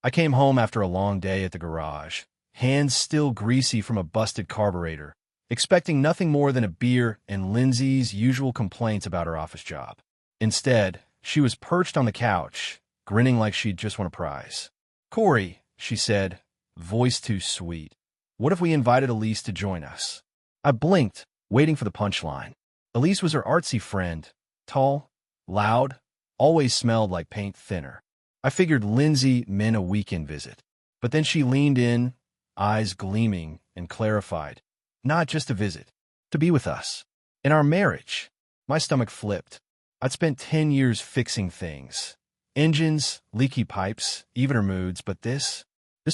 I came home after a long day at the garage, hands still greasy from a busted carburetor, expecting nothing more than a beer and Lindsay's usual complaints about her office job. Instead, she was perched on the couch, grinning like she'd just won a prize. "Corey," she said, voice too sweet, "what if we invited Elise to join us?" I blinked, waiting for the punchline. Elise was her artsy friend, tall, loud, always smelled like paint thinner. I figured Lindsay meant a weekend visit. But then she leaned in, eyes gleaming, and clarified, "Not just a visit. To be with us. In our marriage." My stomach flipped. I'd spent 10 years fixing things. Engines, leaky pipes, evener moods, but this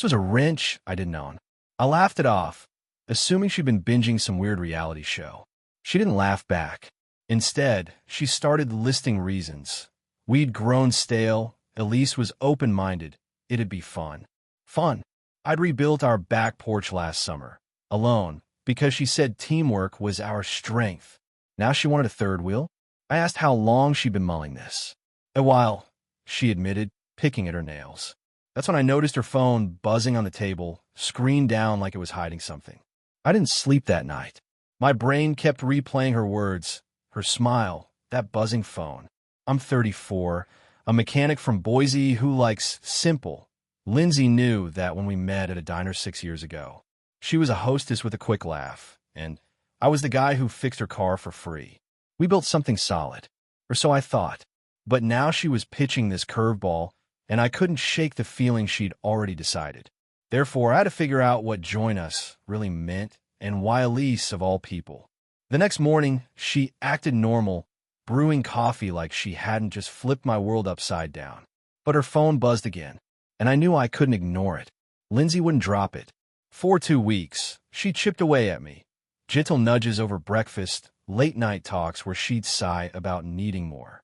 was a wrench I didn't own. I laughed it off, assuming she'd been binging some weird reality show. She didn't laugh back. Instead, she started listing reasons. We'd grown stale. Elise was open-minded. It'd be fun. Fun. I'd rebuilt our back porch last summer, alone, because she said teamwork was our strength. Now she wanted a third wheel? I asked how long she'd been mulling this. "A while," she admitted, picking at her nails. That's when I noticed her phone buzzing on the table, screen down like it was hiding something. I didn't sleep that night. My brain kept replaying her words, her smile, that buzzing phone. I'm 34, a mechanic from Boise who likes simple. Lindsay knew that when we met at a diner 6 years ago. She was a hostess with a quick laugh, and I was the guy who fixed her car for free. We built something solid, or so I thought. But now she was pitching this curveball, and I couldn't shake the feeling she'd already decided. Therefore, I had to figure out what "join us" really meant, and why Elise, of all people. The next morning, she acted normal, brewing coffee like she hadn't just flipped my world upside down. But her phone buzzed again, and I knew I couldn't ignore it. Lindsay wouldn't drop it. For 2 weeks, she chipped away at me. Gentle nudges over breakfast, late-night talks where she'd sigh about needing more.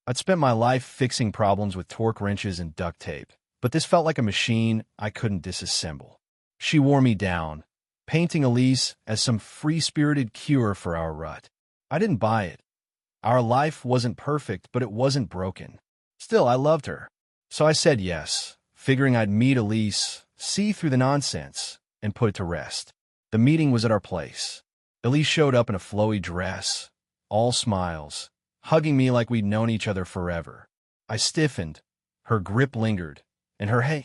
I'd spent my life fixing problems with torque wrenches and duct tape, but this felt like a machine I couldn't disassemble. She wore me down, painting Elise as some free-spirited cure for our rut. I didn't buy it. Our life wasn't perfect, but it wasn't broken. Still, I loved her. So I said yes, figuring I'd meet Elise, see through the nonsense, and put it to rest. The meeting was at our place. Elise showed up in a flowy dress, all smiles, hugging me like we'd known each other forever. I stiffened, her grip lingered, and her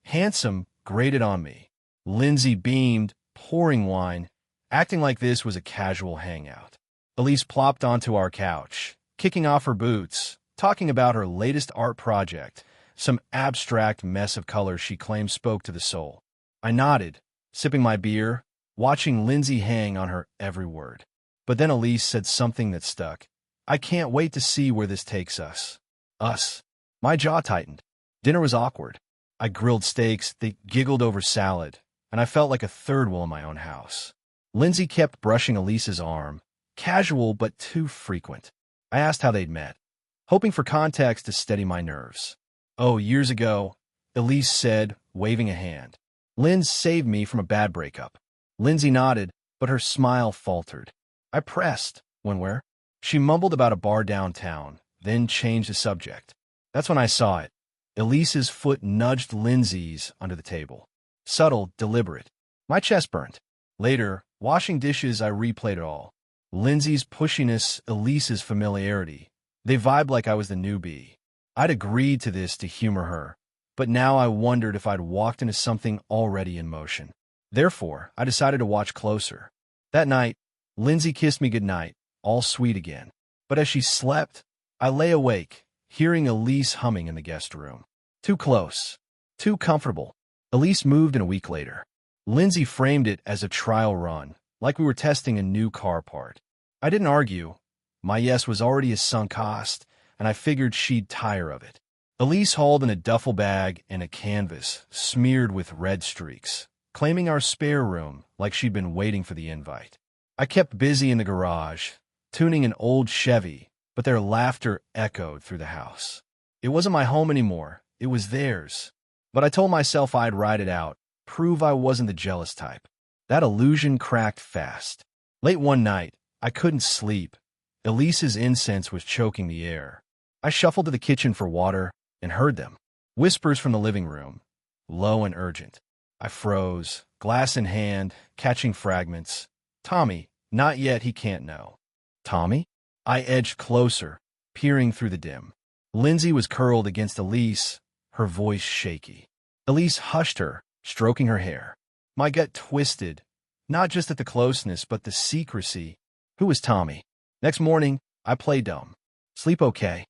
handsome grated on me. Lindsay beamed, pouring wine, acting like this was a casual hangout. Elise plopped onto our couch, kicking off her boots, talking about her latest art project, some abstract mess of colors she claimed spoke to the soul. I nodded, sipping my beer, watching Lindsay hang on her every word. But then Elise said something that stuck. "I can't wait to see where this takes us." Us. My jaw tightened. Dinner was awkward. I grilled steaks, they giggled over salad, and I felt like a third wheel in my own house. Lindsay kept brushing Elise's arm, casual but too frequent. I asked how they'd met, hoping for context to steady my nerves. "Oh, years ago," Elise said, waving a hand. "Lynn saved me from a bad breakup." Lindsay nodded, but her smile faltered. I pressed, "When where?" She mumbled about a bar downtown, then changed the subject. That's when I saw it. Elise's foot nudged Lindsay's under the table. Subtle, deliberate. My chest burned. Later, washing dishes, I replayed it all. Lindsay's pushiness, Elise's familiarity. They vibed like I was the newbie. I'd agreed to this to humor her, but now I wondered if I'd walked into something already in motion. Therefore, I decided to watch closer. That night, Lindsay kissed me goodnight, all sweet again. But as she slept, I lay awake, hearing Elise humming in the guest room. Too close. Too comfortable. Elise moved in a week later. Lindsay framed it as a trial run, like we were testing a new car part. I didn't argue. My yes was already a sunk cost, and I figured she'd tire of it. Elise hauled in a duffel bag and a canvas smeared with red streaks, claiming our spare room like she'd been waiting for the invite. I kept busy in the garage, tuning an old Chevy, but their laughter echoed through the house. It wasn't my home anymore. It was theirs. But I told myself I'd ride it out, prove I wasn't the jealous type. That illusion cracked fast. Late one night, I couldn't sleep. Elise's incense was choking the air. I shuffled to the kitchen for water and heard them. Whispers from the living room. low and urgent. I froze, glass in hand, catching fragments. Tommy, not yet, he can't know. Tommy? I edged closer, peering through the dim. Lindsay was curled against Elise, her voice shaky. Elise hushed her, stroking her hair. My gut twisted, not just at the closeness, but the secrecy. Who was Tommy? Next morning, I played dumb. Sleep okay?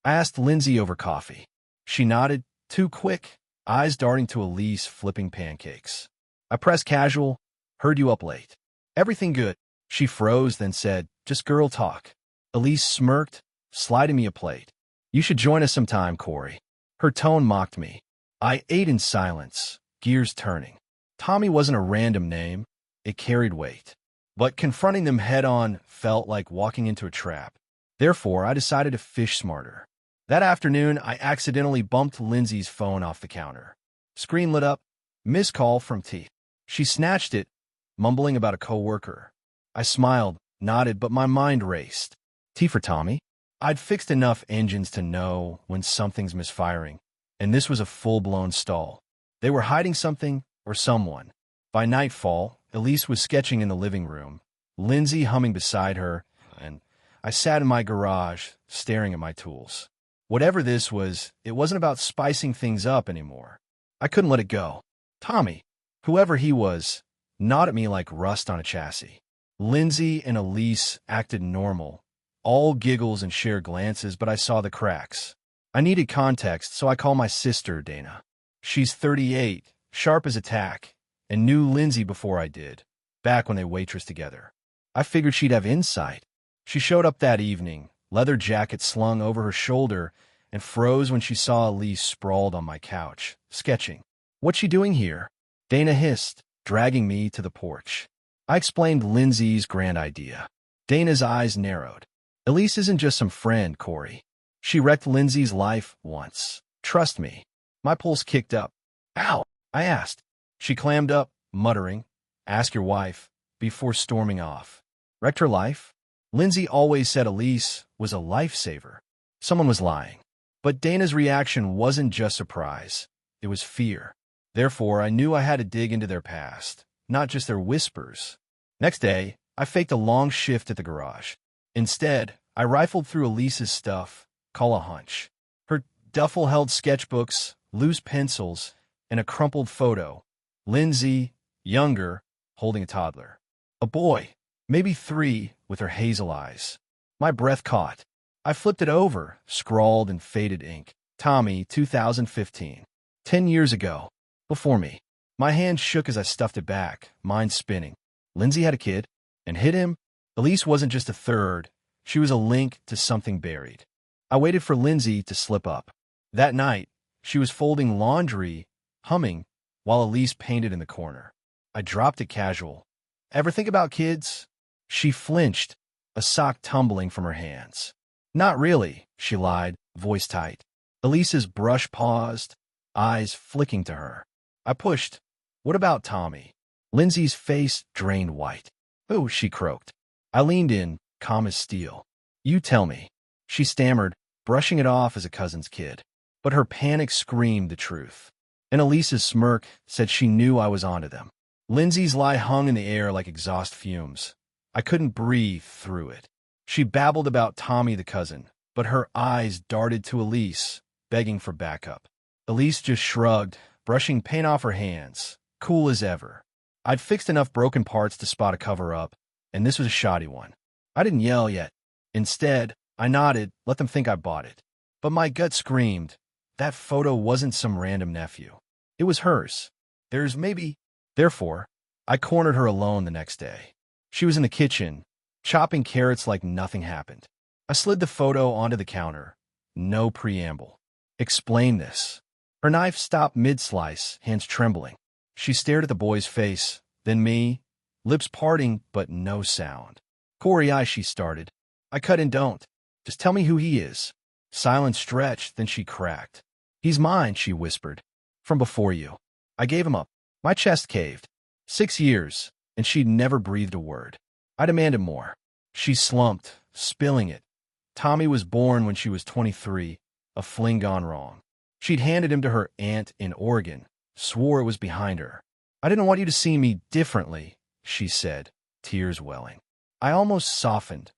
I asked Lindsay over coffee. She nodded, too quick, eyes darting to Elise flipping pancakes. I pressed casual, heard you up late. Everything good. She froze, then said, just girl talk. Elise smirked, sliding me a plate. You should join us sometime, Corey. Her tone mocked me. I ate in silence, gears turning. Tommy wasn't a random name. It carried weight. But confronting them head-on felt like walking into a trap. Therefore, I decided to fish smarter. That afternoon, I accidentally bumped Lindsay's phone off the counter. Screen lit up. Missed call from T. She snatched it, mumbling about a coworker. I smiled, nodded, but my mind raced. T for Tommy? I'd fixed enough engines to know when something's misfiring, and this was a full-blown stall. They were hiding something or someone. By nightfall, Elise was sketching in the living room, Lindsay humming beside her, and I sat in my garage, staring at my tools. Whatever this was, it wasn't about spicing things up anymore. I couldn't let it go. Tommy, whoever he was, gnawed at me like rust on a chassis. Lindsay and Elise acted normal, all giggles and shared glances, but I saw the cracks. I needed context, so I called my sister, Dana. She's 38, sharp as a tack, and knew Lindsay before I did, back when they waitressed together. I figured she'd have insight. She showed up that evening, leather jacket slung over her shoulder, and froze when she saw Elise sprawled on my couch, sketching. What's she doing here? Dana hissed, dragging me to the porch. I explained Lindsay's grand idea. Dana's eyes narrowed. Elise isn't just some friend, Corey. She wrecked Lindsay's life once. Trust me. My pulse kicked up. Ow, I asked. She clammed up, muttering, ask your wife, before storming off. Wrecked her life? Lindsay always said Elise was a lifesaver. Someone was lying. But Dana's reaction wasn't just surprise. It was fear. Therefore, I knew I had to dig into their past, not just their whispers. Next day, I faked a long shift at the garage. Instead, I rifled through Elise's stuff, call a hunch. Her duffel held sketchbooks, loose pencils, and a crumpled photo. Lindsay, younger, holding a toddler. A boy, maybe 3, with her hazel eyes. My breath caught. I flipped it over, scrawled in faded ink. Tommy, 2015. 10 years ago. Before me. My hand shook as I stuffed it back, mind spinning. Lindsay had a kid, and hid him. Elise wasn't just a third. She was a link to something buried. I waited for Lindsay to slip up. That night, she was folding laundry, humming, while Elise painted in the corner. I dropped it casual. Ever think about kids? She flinched, a sock tumbling from her hands. Not really, she lied, voice tight. Elise's brush paused, eyes flicking to her. I pushed. What about Tommy? Lindsay's face drained white. Oh, she croaked. I leaned in, calm as steel. You tell me. She stammered, brushing it off as a cousin's kid. But her panic screamed the truth. And Elise's smirk said she knew I was onto them. Lindsay's lie hung in the air like exhaust fumes. I couldn't breathe through it. She babbled about Tommy the cousin, but her eyes darted to Elise, begging for backup. Elise just shrugged, brushing paint off her hands, cool as ever. I'd fixed enough broken parts to spot a cover-up, and this was a shoddy one. I didn't yell yet. Instead, I nodded, let them think I bought it. But my gut screamed, that photo wasn't some random nephew. It was hers. Therefore, I cornered her alone the next day. She was in the kitchen, chopping carrots like nothing happened. I slid the photo onto the counter. No preamble. Explain this. Her knife stopped mid-slice, hands trembling. She stared at the boy's face, then me, lips parting, but no sound. Corey, she started. I cut in, don't. Just tell me who he is. Silence stretched, then she cracked. He's mine, she whispered. From before you. I gave him up. My chest caved. 6 years, and she'd never breathed a word. I demanded more. She slumped, spilling it. Tommy was born when she was 23, a fling gone wrong. She'd handed him to her aunt in Oregon, swore it was behind her. "I didn't want you to see me differently," she said, tears welling. I almost softened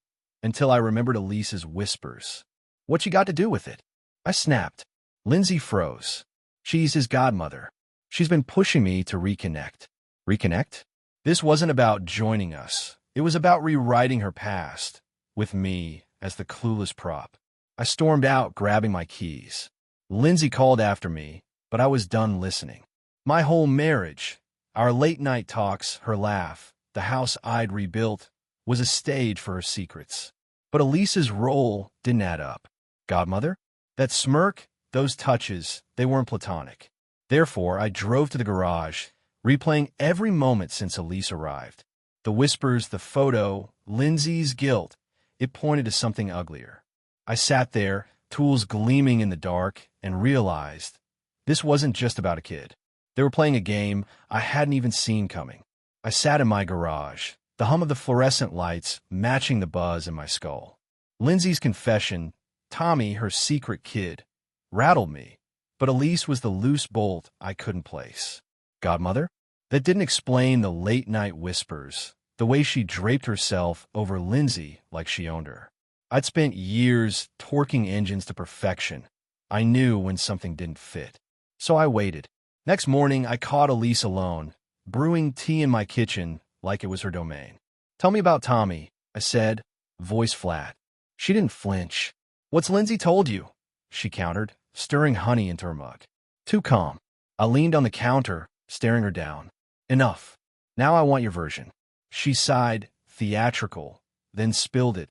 until I remembered Elise's whispers. "What you got to do with it?" I snapped. Lindsay froze. "She's his godmother. She's been pushing me to reconnect." Reconnect? This wasn't about joining us. It was about rewriting her past, with me as the clueless prop. I stormed out, grabbing my keys. Lindsay called after me, but I was done listening. My whole marriage, our late-night talks, her laugh, the house I'd rebuilt, was a stage for her secrets. But Elise's role didn't add up. Godmother? That smirk, those touches, they weren't platonic. Therefore, I drove to the garage, replaying every moment since Elise arrived. The whispers, the photo, Lindsay's guilt, it pointed to something uglier. I sat there, tools gleaming in the dark, and realized this wasn't just about a kid. They were playing a game I hadn't even seen coming. I sat in my garage, the hum of the fluorescent lights matching the buzz in my skull. Lindsay's confession, Tommy, her secret kid, rattled me, but Elise was the loose bolt I couldn't place. Godmother? That didn't explain the late-night whispers, the way she draped herself over Lindsay like she owned her. I'd spent years torquing engines to perfection. I knew when something didn't fit. So I waited. Next morning, I caught Elise alone, brewing tea in my kitchen like it was her domain. "Tell me about Tommy," I said, voice flat. She didn't flinch. "What's Lindsay told you?" she countered, stirring honey into her mug. Too calm. I leaned on the counter, staring her down. "Enough. Now I want your version." She sighed, theatrical, then spilled it.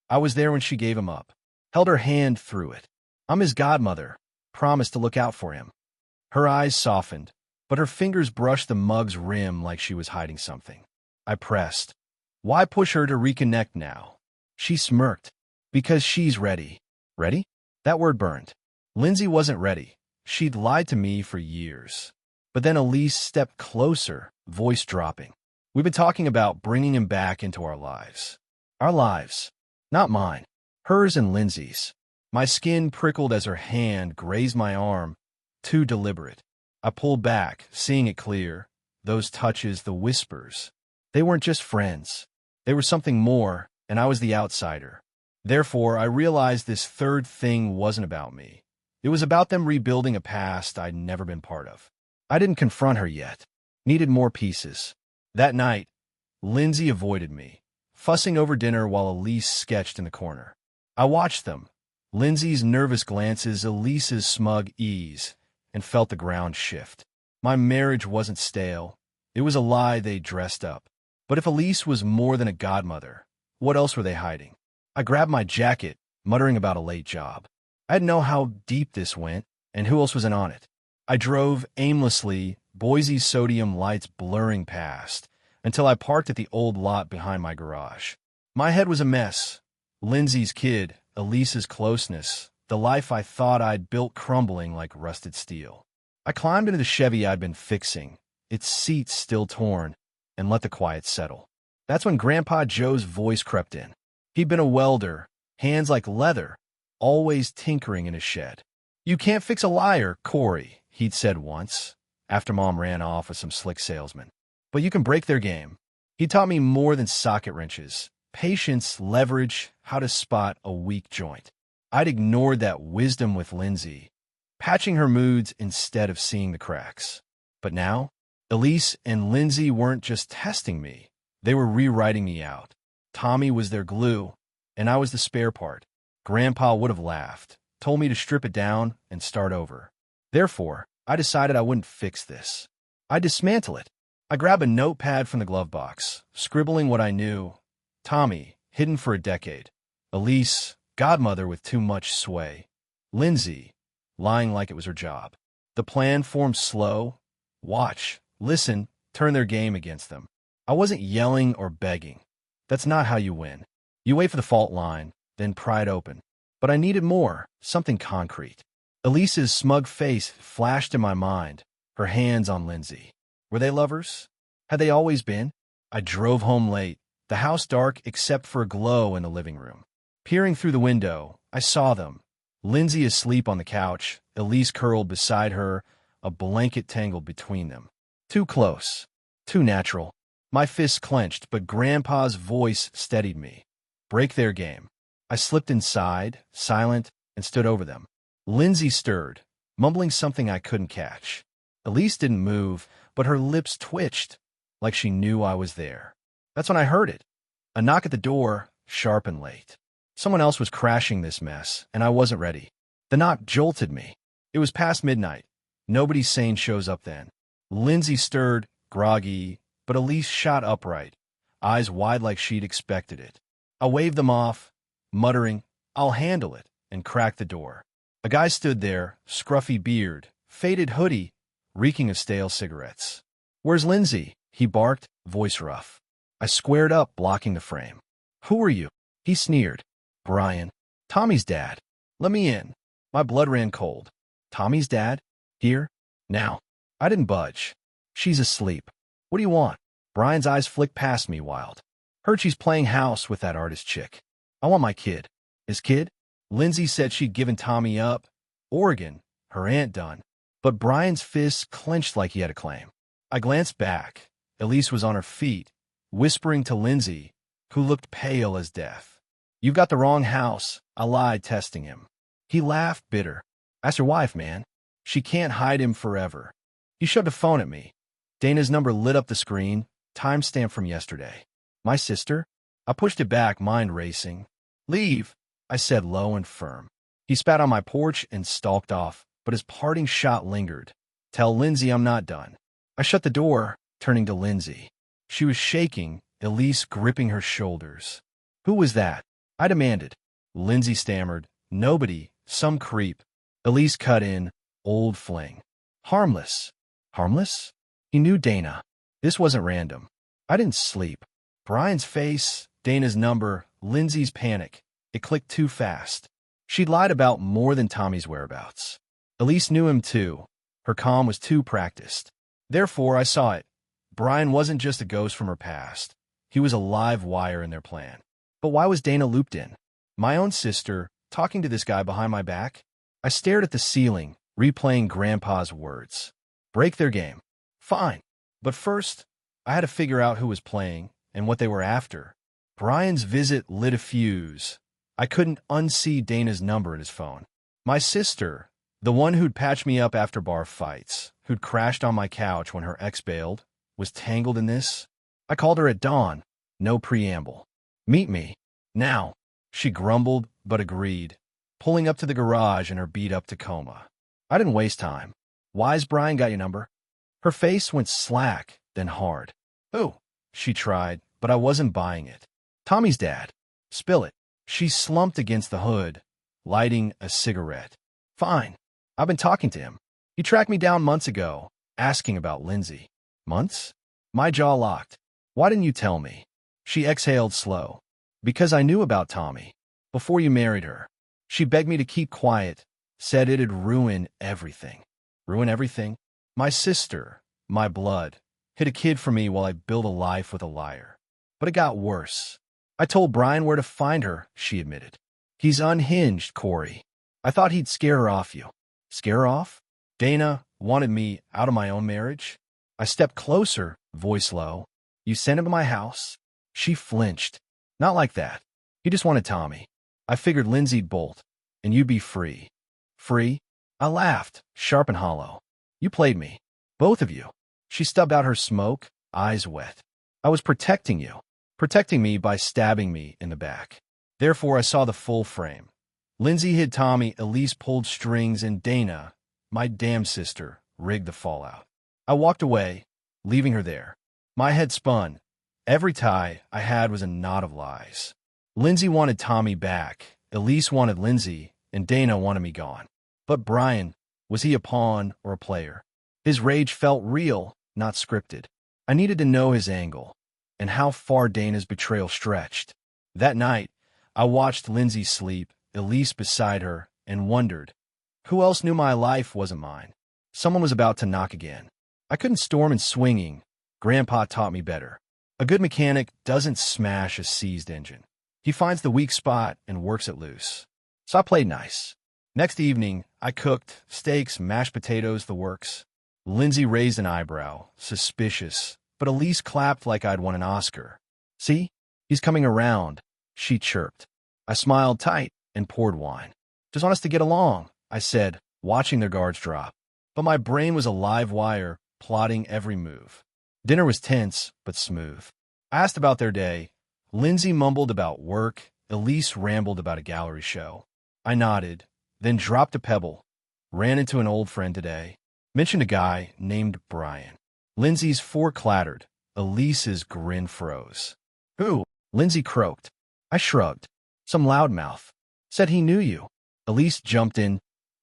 "I was there when she gave him up. Held her hand through it. I'm his godmother. Promised to look out for him." Her eyes softened, but her fingers brushed the mug's rim like she was hiding something. I pressed. "Why push her to reconnect now?" She smirked. "Because she's ready." Ready? That word burned. Lindsay wasn't ready. She'd lied to me for years. But then Elise stepped closer, voice dropping. "We've been talking about bringing him back into our lives." Our lives. Not mine. Hers and Lindsay's. My skin prickled as her hand grazed my arm, too deliberate. I pulled back, seeing it clear. Those touches, the whispers. They weren't just friends. They were something more, and I was the outsider. Therefore, I realized this third thing wasn't about me. It was about them rebuilding a past I'd never been part of. I didn't confront her yet. Needed more pieces. That night, Lindsay avoided me, fussing over dinner while Elise sketched in the corner. I watched them, Lindsay's nervous glances, Elise's smug ease, and felt the ground shift. My marriage wasn't stale. It was a lie they dressed up. But if Elise was more than a godmother, what else were they hiding? I grabbed my jacket, muttering about a late job. I didn't know how deep this went, and who else was in on it. I drove aimlessly, Boise's sodium lights blurring past, until I parked at the old lot behind my garage. My head was a mess. Lindsay's kid, Elise's closeness, the life I thought I'd built crumbling like rusted steel. I climbed into the Chevy I'd been fixing, its seats still torn, and let the quiet settle. That's when Grandpa Joe's voice crept in. He'd been a welder, hands like leather, always tinkering in his shed. "You can't fix a liar, Corey," he'd said once, after Mom ran off with some slick salesman. "But you can break their game." He taught me more than socket wrenches. Patience, leverage, how to spot a weak joint. I'd ignored that wisdom with Lindsay, patching her moods instead of seeing the cracks. But now, Elise and Lindsay weren't just testing me. They were rewriting me out. Tommy was their glue, and I was the spare part. Grandpa would have laughed, told me to strip it down and start over. Therefore, I decided I wouldn't fix this. I'd dismantle it. I grabbed a notepad from the glove box, scribbling what I knew. Tommy, hidden for a decade. Elise, godmother with too much sway. Lindsay, lying like it was her job. The plan formed slow. Watch, listen, turn their game against them. I wasn't yelling or begging. That's not how you win. You wait for the fault line, then pry it open. But I needed more, something concrete. Elise's smug face flashed in my mind, her hands on Lindsay. Were they lovers? Had they always been? I drove home late, the house dark except for a glow in the living room. Peering through the window, I saw them. Lindsay asleep on the couch, Elise curled beside her, a blanket tangled between them. Too close. Too natural. My fists clenched, but Grandpa's voice steadied me. Break their game. I slipped inside, silent, and stood over them. Lindsay stirred, mumbling something I couldn't catch. Elise didn't move, but her lips twitched, like she knew I was there. That's when I heard it. A knock at the door, sharp and late. Someone else was crashing this mess, and I wasn't ready. The knock jolted me. It was past midnight. Nobody sane shows up then. Lindsay stirred, groggy, but Elise shot upright, eyes wide like she'd expected it. I waved them off, muttering, "I'll handle it," and cracked the door. A guy stood there, scruffy beard, faded hoodie, reeking of stale cigarettes. "Where's Lindsay?" he barked, voice rough. I squared up, blocking the frame. "Who are you?" He sneered. "Brian. Tommy's dad. Let me in." My blood ran cold. Tommy's dad? Here? Now? I didn't budge. "She's asleep. What do you want?" Brian's eyes flicked past me, wild. "Heard she's playing house with that artist chick. I want my kid." "His kid?" Lindsay said she'd given Tommy up. Oregon, her aunt done. But Brian's fists clenched like he had a claim. I glanced back. Elise was on her feet, whispering to Lindsay, who looked pale as death. "You've got the wrong house," I lied, testing him. He laughed, bitter. "Ask your wife, man. She can't hide him forever." He shoved a phone at me. Dana's number lit up the screen, timestamp from yesterday. "My sister?" I pushed it back, mind racing. "Leave," I said low and firm. He spat on my porch and stalked off, but his parting shot lingered. "Tell Lindsay I'm not done." I shut the door, turning to Lindsay. She was shaking, Elise gripping her shoulders. "Who was that?" I demanded. Lindsay stammered. "Nobody. Some creep." Elise cut in. "Old fling. Harmless." Harmless? He knew Dana. This wasn't random. I didn't sleep. Brian's face, Dana's number, Lindsay's panic. It clicked too fast. She'd lied about more than Tommy's whereabouts. Elise knew him too. Her calm was too practiced. Therefore, I saw it. Brian wasn't just a ghost from her past. He was a live wire in their plan. But why was Dana looped in? My own sister, talking to this guy behind my back? I stared at the ceiling, replaying Grandpa's words. Break their game. Fine. But first, I had to figure out who was playing and what they were after. Brian's visit lit a fuse. I couldn't unsee Dana's number in his phone. My sister, the one who'd patched me up after bar fights, who'd crashed on my couch when her ex bailed, was tangled in this. I called her at dawn. No preamble. "Meet me. Now." She grumbled, but agreed, pulling up to the garage in her beat-up Tacoma. I didn't waste time. "Why's Brian got your number?" Her face went slack, then hard. "Who?" She tried, but I wasn't buying it. "Tommy's dad." "Spill it." She slumped against the hood, lighting a cigarette. "Fine. I've been talking to him. He tracked me down months ago, asking about Lindsay." "Months?" My jaw locked. "Why didn't you tell me?" She exhaled slow. "Because I knew about Tommy. Before you married her. She begged me to keep quiet, said it'd ruin everything." Ruin everything? My sister, my blood, hid a kid for me while I built a life with a liar. But it got worse. "I told Brian where to find her," she admitted. "He's unhinged, Corey. I thought he'd scare her off you." Scare her off? Dana wanted me out of my own marriage? I stepped closer, voice low. "You sent him to my house?" She flinched. "Not like that. He just wanted Tommy. I figured Lindsay'd bolt, and you'd be free." "Free?" I laughed, sharp and hollow. "You played me. Both of you." She stubbed out her smoke, eyes wet. "I was protecting you. Protecting me by stabbing me in the back." Therefore, I saw the full frame. Lindsay hid Tommy, Elise pulled strings, and Dana, my damn sister, rigged the fallout. I walked away, leaving her there. My head spun. Every tie I had was a knot of lies. Lindsay wanted Tommy back, Elise wanted Lindsay, and Dana wanted me gone. But Brian, was he a pawn or a player? His rage felt real, not scripted. I needed to know his angle, and how far Dana's betrayal stretched. That night, I watched Lindsay sleep, Elise beside her, and wondered, who else knew my life wasn't mine? Someone was about to knock again. I couldn't storm in swinging. Grandpa taught me better. A good mechanic doesn't smash a seized engine. He finds the weak spot and works it loose. So I played nice. Next evening, I cooked steaks, mashed potatoes, the works. Lindsay raised an eyebrow, suspicious, but Elise clapped like I'd won an Oscar. See? He's coming around, she chirped. I smiled tight and poured wine. Just want us to get along, I said, watching their guards drop. But my brain was a live wire, plotting every move. Dinner was tense, but smooth. I asked about their day. Lindsay mumbled about work. Elise rambled about a gallery show. I nodded, then dropped a pebble. Ran into an old friend today. Mentioned a guy named Brian. Lindsay's fork clattered. Elise's grin froze. Who? Lindsay croaked. I shrugged. Some loudmouth. Said he knew you. Elise jumped in.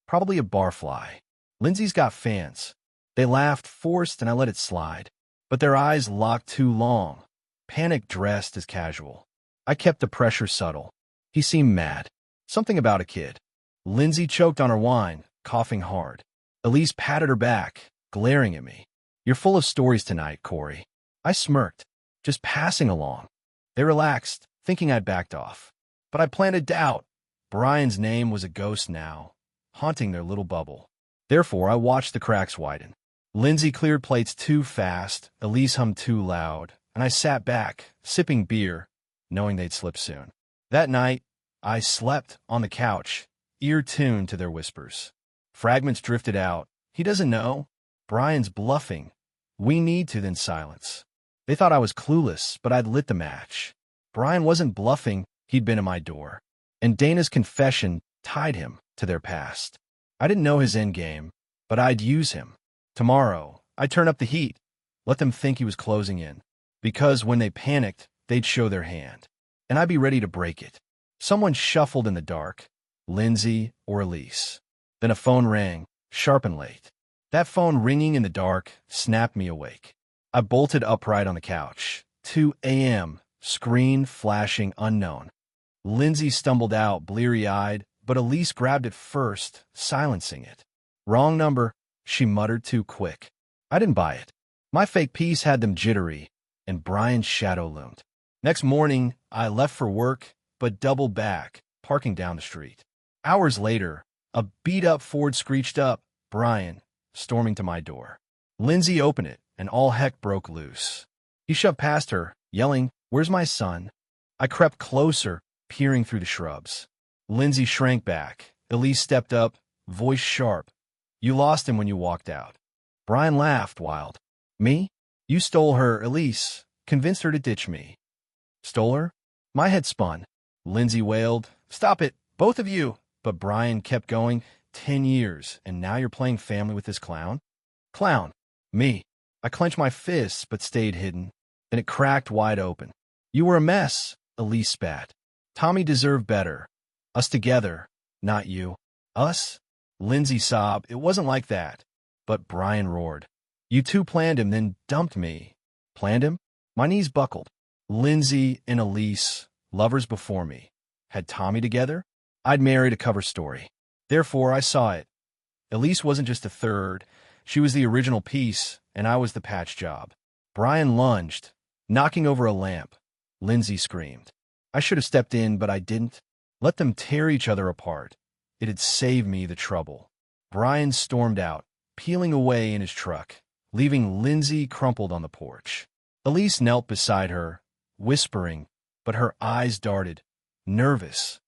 Probably a barfly. Lindsay's got fans. They laughed forced and I let it slide. But their eyes locked too long. Panic dressed as casual. I kept the pressure subtle. He seemed mad. Something about a kid. Lindsay choked on her wine, coughing hard. Elise patted her back, glaring at me. You're full of stories tonight, Corey. I smirked, just passing along. They relaxed, thinking I'd backed off. But I planted doubt. Brian's name was a ghost now, haunting their little bubble. Therefore, I watched the cracks widen. Lindsay cleared plates too fast, Elise hummed too loud, and I sat back, sipping beer, knowing they'd slip soon. That night, I slept on the couch, ear tuned to their whispers. Fragments drifted out. He doesn't know. Brian's bluffing. We need to, then silence. They thought I was clueless, but I'd lit the match. Brian wasn't bluffing. He'd been at my door. And Dana's confession tied him to their past. I didn't know his endgame, but I'd use him. Tomorrow, I'd turn up the heat. Let them think he was closing in. Because when they panicked, they'd show their hand. And I'd be ready to break it. Someone shuffled in the dark. Lindsay or Elise. Then a phone rang, sharp and late. That phone ringing in the dark snapped me awake. I bolted upright on the couch. 2 a.m., screen flashing unknown. Lindsay stumbled out, bleary-eyed, but Elise grabbed it first, silencing it. Wrong number, she muttered too quick. I didn't buy it. My fake piece had them jittery, and Brian's shadow loomed. Next morning, I left for work, but doubled back, parking down the street. Hours later, a beat-up Ford screeched up, Brian, storming to my door. Lindsay opened it, and all heck broke loose. He shoved past her, yelling, "Where's my son?" I crept closer, peering through the shrubs. Lindsay shrank back. Elise stepped up, voice sharp. "You lost him when you walked out." Brian laughed, wild. "Me? You stole her, Elise. Convinced her to ditch me." "Stole her?" My head spun. Lindsay wailed, "Stop it, both of you." But Brian kept going. 10 years, and now you're playing family with this clown? Clown. Me. I clenched my fists, but stayed hidden. Then it cracked wide open. "You were a mess," Elise spat. "Tommy deserved better. Us together, not you." "Us?" Lindsay sobbed. "It wasn't like that." But Brian roared. "You two planned him, then dumped me." "Planned him?" My knees buckled. Lindsay and Elise, lovers before me, had Tommy together? I'd married a cover story. Therefore, I saw it. Elise wasn't just a third. She was the original piece, and I was the patch job. Brian lunged, knocking over a lamp. Lindsay screamed. I should have stepped in, but I didn't. Let them tear each other apart. It'd save me the trouble. Brian stormed out, peeling away in his truck, leaving Lindsay crumpled on the porch. Elise knelt beside her, whispering, but her eyes darted, nervous.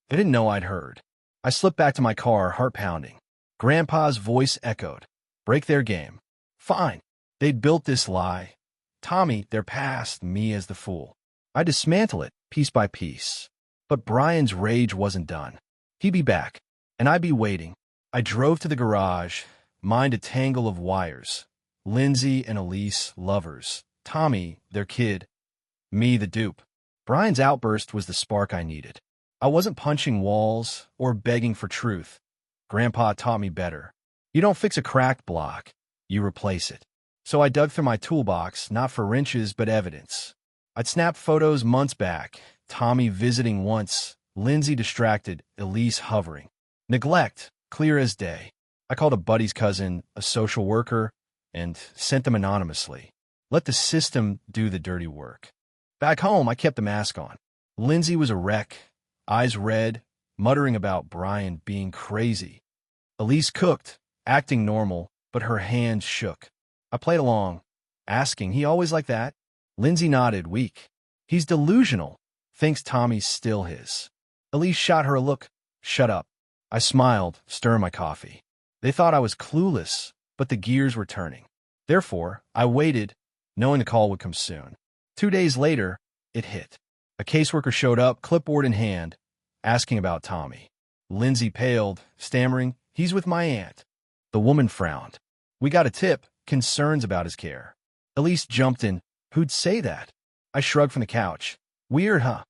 They didn't know I'd heard. I slipped back to my car, heart pounding. Grandpa's voice echoed. Break their game. Fine. They'd built this lie. Tommy, their past, me as the fool. I dismantle it, piece by piece. But Brian's rage wasn't done. He'd be back, and I'd be waiting. I drove to the garage, mind a tangle of wires. Lindsay and Elise, lovers. Tommy, their kid. Me, the dupe. Brian's outburst was the spark I needed. I wasn't punching walls or begging for truth. Grandpa taught me better. You don't fix a cracked block. You replace it. So I dug through my toolbox, not for wrenches, but evidence. I'd snapped photos months back. Tommy visiting once, Lindsay distracted, Elise hovering. Neglect, clear as day. I called a buddy's cousin, a social worker, and sent them anonymously. Let the system do the dirty work. Back home, I kept the mask on. Lindsay was a wreck. Eyes red, muttering about Brian being crazy. Elise cooked, acting normal, but her hand shook. I played along, asking, "He always like that?" Lindsay nodded, weak. "He's delusional. Thinks Tommy's still his." Elise shot her a look. "Shut up." I smiled, stirring my coffee. They thought I was clueless, but the gears were turning. Therefore, I waited, knowing the call would come soon. 2 days later, it hit. A caseworker showed up, clipboard in hand, asking about Tommy. Lindsay paled, stammering, "He's with my aunt." The woman frowned. "We got a tip, concerns about his care." Elise jumped in. "Who'd say that?" I shrugged from the couch. "Weird, huh?"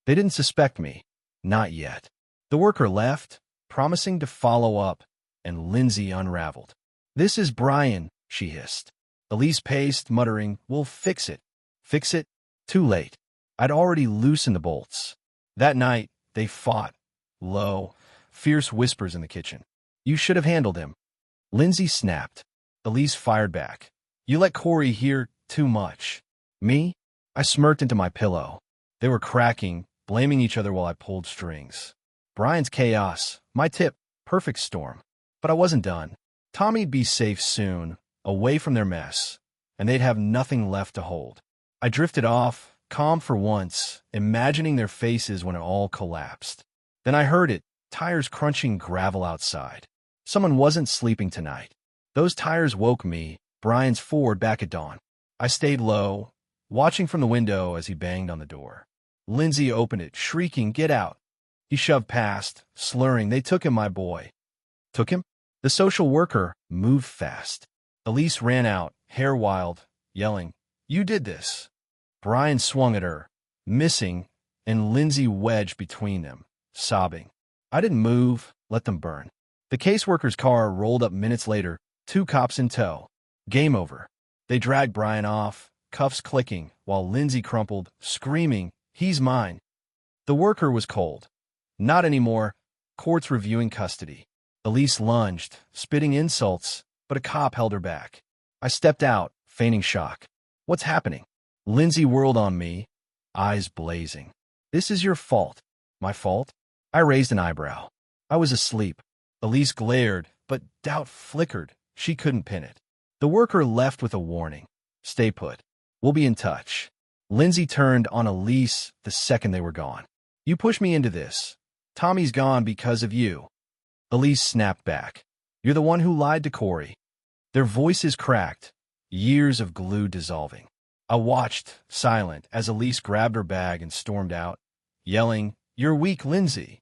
They didn't suspect me. Not yet. The worker left, promising to follow up, and Lindsay unraveled. "This is Brian," she hissed. Elise paced, muttering, "We'll fix it." Fix it? Too late. I'd already loosened the bolts. That night, they fought. Low, fierce whispers in the kitchen. "You should have handled him." Lindsay snapped. Elise fired back. "You let Corey hear too much." "Me?" I smirked into my pillow. They were cracking, blaming each other while I pulled strings. Brian's chaos, my tip, perfect storm. But I wasn't done. Tommy'd be safe soon, away from their mess, and they'd have nothing left to hold. I drifted off, calm for once, imagining their faces when it all collapsed. Then I heard it, tires crunching gravel outside. Someone wasn't sleeping tonight. Those tires woke me, Brian's Ford, back at dawn. I stayed low, watching from the window as he banged on the door. Lindsay opened it, shrieking, "Get out." He shoved past, slurring, "They took him, my boy." Took him? The social worker moved fast. Elise ran out, hair wild, yelling, "You did this." Brian swung at her, missing, and Lindsay wedged between them, sobbing. I didn't move, let them burn. The caseworker's car rolled up minutes later, 2 cops in tow. Game over. They dragged Brian off, cuffs clicking, while Lindsay crumpled, screaming, "He's mine." The worker was cold. "Not anymore. Court's reviewing custody." Elise lunged, spitting insults, but a cop held her back. I stepped out, feigning shock. "What's happening?" Lindsay whirled on me, eyes blazing. "This is your fault." "My fault?" I raised an eyebrow. I was asleep. Elise glared, but doubt flickered. She couldn't pin it. The worker left with a warning. "Stay put. We'll be in touch." Lindsay turned on Elise the second they were gone. "You pushed me into this. Tommy's gone because of you." Elise snapped back. "You're the one who lied to Corey." Their voices cracked, years of glue dissolving. I watched, silent, as Elise grabbed her bag and stormed out, yelling, "You're weak, Lindsay."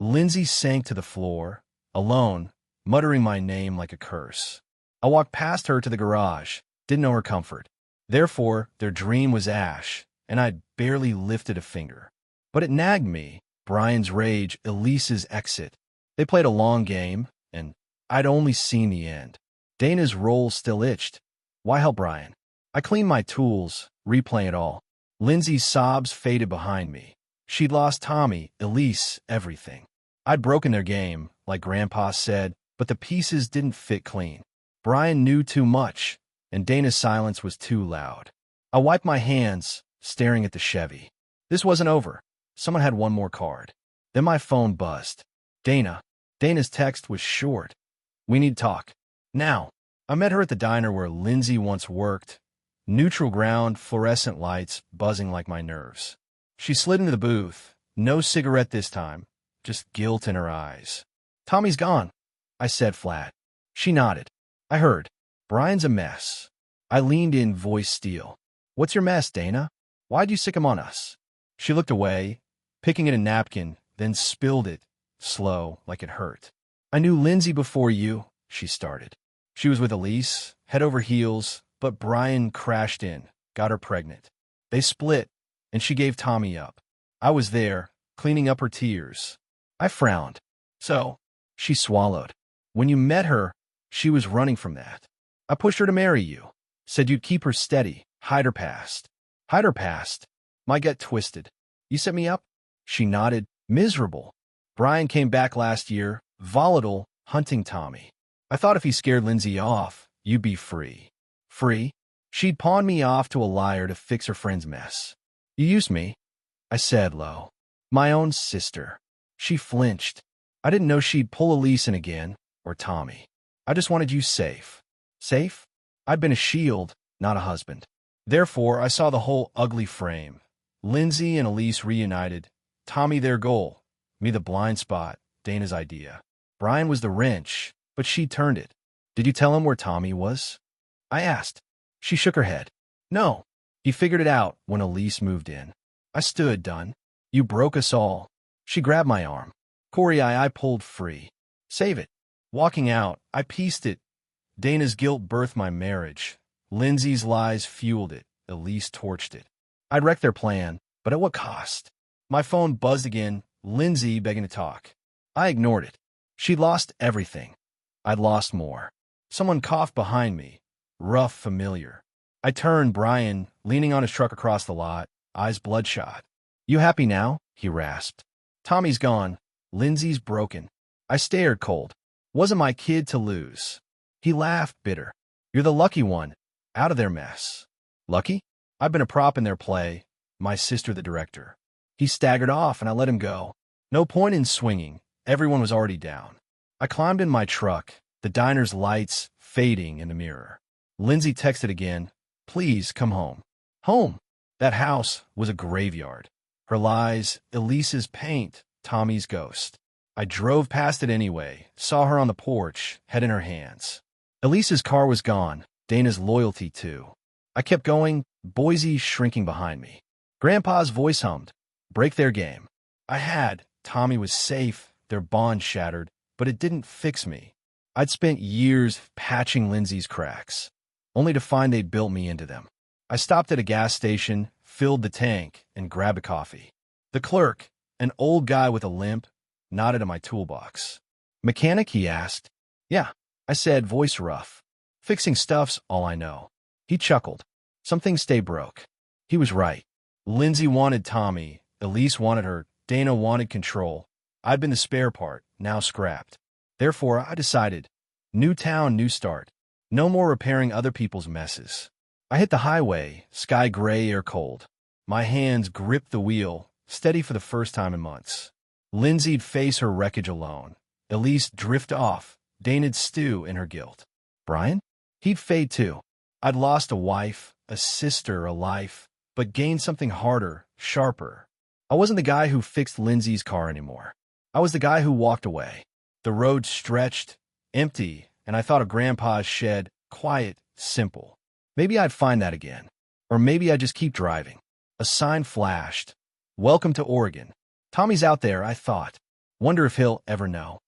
Lindsay sank to the floor, alone, muttering my name like a curse. I walked past her to the garage, didn't know her comfort. Therefore, their dream was ash, and I'd barely lifted a finger. But it nagged me, Brian's rage, Elise's exit. They played a long game, and I'd only seen the end. Dana's role still itched. Why help Brian? I cleaned my tools, replaying it all. Lindsay's sobs faded behind me. She'd lost Tommy, Elise, everything. I'd broken their game, like Grandpa said, but the pieces didn't fit clean. Brian knew too much, and Dana's silence was too loud. I wiped my hands, staring at the Chevy. This wasn't over. Someone had one more card. Then my phone buzzed. Dana. Dana's text was short. "We need to talk. Now." I met her at the diner where Lindsay once worked. Neutral ground, fluorescent lights buzzing like my nerves. She slid into the booth. No cigarette this time, just guilt in her eyes. "Tommy's gone," I said flat. She nodded. I heard. "Brian's a mess." I leaned in, voice steel. "What's your mess, Dana? Why'd you sick him on us?" She looked away, picking at a napkin, then spilled it, slow, like it hurt. "I knew Lindsay before you," she started. She was with Elise, head over heels, but Brian crashed in, got her pregnant. They split, and she gave Tommy up. I was there, cleaning up her tears. I frowned. "So," she swallowed. "When you met her, she was running from that. I pushed her to marry you. Said you'd keep her steady, hide her past." "Hide her past?" My gut twisted. "You set me up?" She nodded, miserable. "Brian came back last year, volatile, hunting Tommy. I thought if he scared Lindsay off, you'd be free." "Free?" She'd pawned me off to a liar to fix her friend's mess. "You used me," I said low. "My own sister." She flinched. I didn't know she'd pull Elise in again, or Tommy. I just wanted you safe. Safe? I'd been a shield, not a husband. Therefore, I saw the whole ugly frame. Lindsay and Elise reunited. Tommy their goal. Me the blind spot, Dana's idea. Brian was the wrench, but she turned it. Did you tell him where Tommy was? I asked. She shook her head. No. He figured it out when Elise moved in. I stood, done. You broke us all. She grabbed my arm. Corey, I pulled free. Save it. Walking out, I pieced it. Dana's guilt birthed my marriage. Lindsay's lies fueled it. Elise torched it. I'd wrecked their plan, but at what cost? My phone buzzed again, Lindsay begging to talk. I ignored it. She'd lost everything. I'd lost more. Someone coughed behind me. Rough, familiar. I turned, Brian, leaning on his truck across the lot, eyes bloodshot. You happy now? He rasped. Tommy's gone. Lindsay's broken. I stared cold. Wasn't my kid to lose. He laughed, bitter. You're the lucky one, out of their mess. Lucky? I've been a prop in their play. My sister the director. He staggered off and I let him go. No point in swinging. Everyone was already down. I climbed in my truck, the diner's lights fading in the mirror. Lindsay texted again. Please come home. Home. That house was a graveyard. Her lies, Elise's paint, Tommy's ghost. I drove past it anyway, saw her on the porch, head in her hands. Elise's car was gone, Dana's loyalty too. I kept going, Boise shrinking behind me. Grandpa's voice hummed. Break their game. I had. Tommy was safe, their bond shattered, but it didn't fix me. I'd spent years patching Lindsay's cracks, only to find they'd built me into them. I stopped at a gas station, filled the tank, and grabbed a coffee. The clerk, an old guy with a limp, nodded at my toolbox. Mechanic, he asked. Yeah, I said, voice rough. Fixing stuff's all I know. He chuckled. Some things stay broke. He was right. Lindsay wanted Tommy, Elise wanted her, Dana wanted control. I'd been the spare part, now scrapped. Therefore, I decided, new town, new start. No more repairing other people's messes. I hit the highway, sky gray, air cold. My hands gripped the wheel, steady for the first time in months. Lindsay'd face her wreckage alone. Elise drift off, Dana'd stew in her guilt. Brian? He'd fade too. I'd lost a wife, a sister, a life, but gained something harder, sharper. I wasn't the guy who fixed Lindsay's car anymore. I was the guy who walked away. The road stretched, empty, and I thought of Grandpa's shed, quiet, simple. Maybe I'd find that again. Or maybe I'd just keep driving. A sign flashed. Welcome to Oregon. Tommy's out there, I thought. Wonder if he'll ever know.